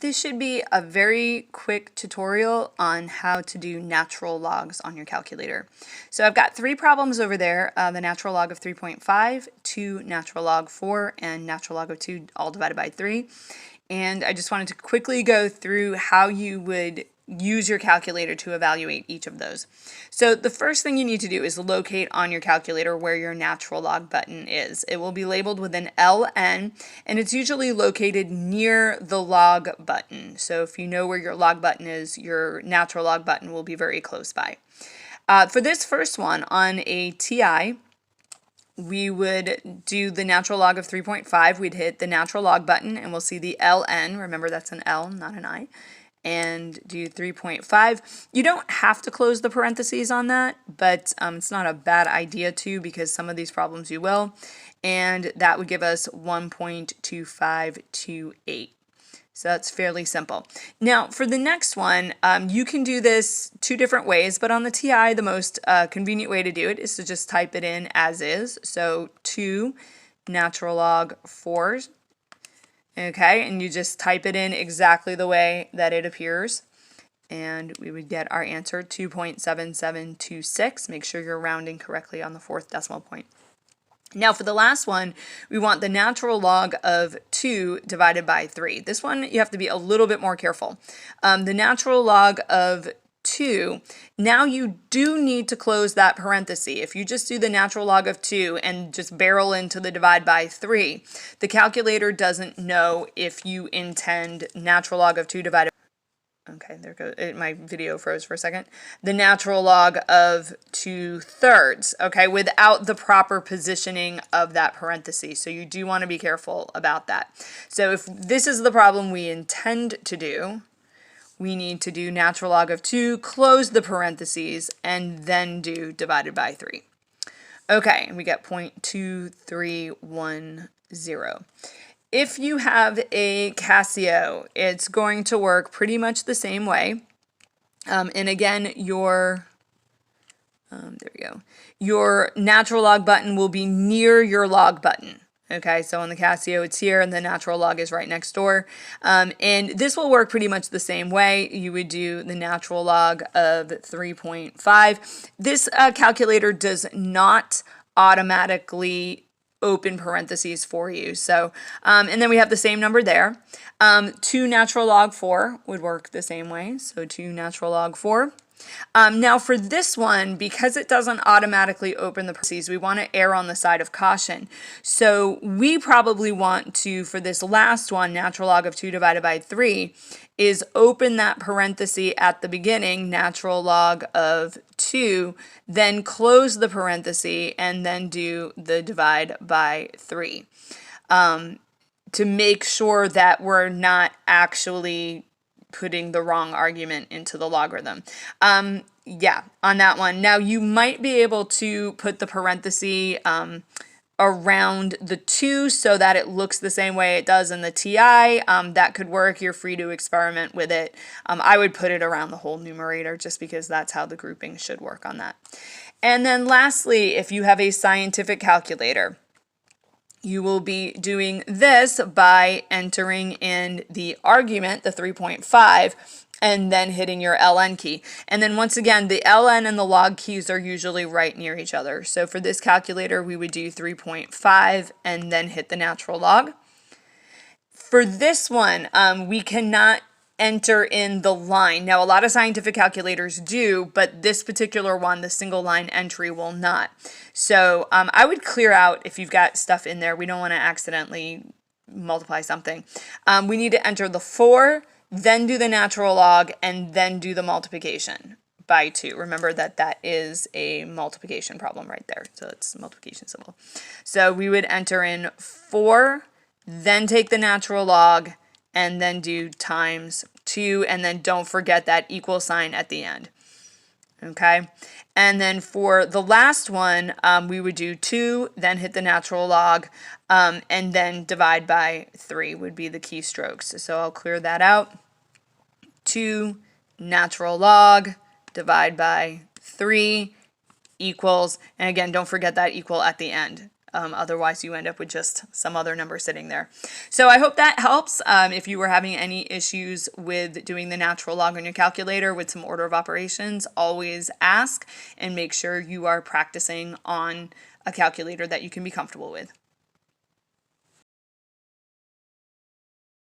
This should be a very quick tutorial on how to do natural logs on your calculator. So I've got three problems over there, the natural log of 3.5, 2 natural log 4, and natural log of 2 all divided by 3. And I just wanted to quickly go through how you would use your calculator to evaluate each of those. So the first thing you need to do is locate on your calculator where your natural log button is. It will be labeled with an LN, and it's usually located near the log button. So if you know where your log button is, your natural log button will be very close by. For this first one on a TI, we would do the natural log of 3.5. We'd hit the natural log button and we'll see the LN. Remember, that's an L, not an I. And do 3.5. You don't have to close the parentheses on that, but it's not a bad idea to, because some of these problems you will. And that would give us 1.2528. So that's fairly simple. Now for the next one, you can do this two different ways, but on the TI, the most convenient way to do it is to just type it in as is. So 2 natural log 4. Okay, and you just type it in exactly the way that it appears, and we would get our answer 2.7726. Make sure you're rounding correctly on the 4th decimal point. Now for the last one, we want the natural log of 2 divided by 3. This one you have to be a little bit more careful. The natural log of 2, now you do need to close that parenthesis. If you just do the natural log of 2 and just barrel into the divide by 3, the calculator doesn't know if you intend natural log of 2 divided by, okay, there goes, my video froze for a second, the natural log of 2/3, okay, without the proper positioning of that parenthesis. So you do want to be careful about that. So if this is the problem we intend to do, we need to do natural log of 2, close the parentheses, and then do divided by 3. Okay, and we get 0.2310. If you have a Casio, it's going to work pretty much the same way. And again, there we go. Your natural log button will be near your log button. Okay, so on the Casio it's here and the natural log is right next door. And this will work pretty much the same way. You would do the natural log of 3.5. This calculator does not automatically open parentheses for you. So, and then we have the same number there. 2 natural log 4 would work the same way. So 2 natural log 4. Now for this one, because it doesn't automatically open the parentheses, we want to err on the side of caution. So we probably want to, for this last one, natural log of 2 divided by 3, is open that parenthesis at the beginning, natural log of 2, then close the parenthesis, and then do the divide by 3. To make sure that we're not actually putting the wrong argument into the logarithm. Yeah, on that one. Now you might be able to put the parenthesis around the 2 so that it looks the same way it does in the TI. That could work. You're free to experiment with it. I would put it around the whole numerator just because that's how the grouping should work on that. And then lastly, if you have a scientific calculator, you will be doing this by entering in the argument, the 3.5, and then hitting your LN key. And then once again, the LN and the log keys are usually right near each other. So for this calculator, we would do 3.5 and then hit the natural log. For this one, we cannot enter in the line. Now, a lot of scientific calculators do, but this particular one, the single line entry, will not. So I would clear out if you've got stuff in there. We don't want to accidentally multiply something. We need to enter the 4, then do the natural log, and then do the multiplication by 2. Remember that that is a multiplication problem right there. So it's a multiplication symbol. So we would enter in 4, then take the natural log, and then do times 2, and then don't forget that equal sign at the end. Okay, and then for the last one, we would do 2, then hit the natural log, and then divide by 3 would be the keystrokes. So I'll clear that out. 2 natural log, divide by 3 equals, and again, don't forget that equal at the end. Otherwise, you end up with just some other number sitting there. So I hope that helps. If you were having any issues with doing the natural log on your calculator with some order of operations, always ask and make sure you are practicing on a calculator that you can be comfortable with.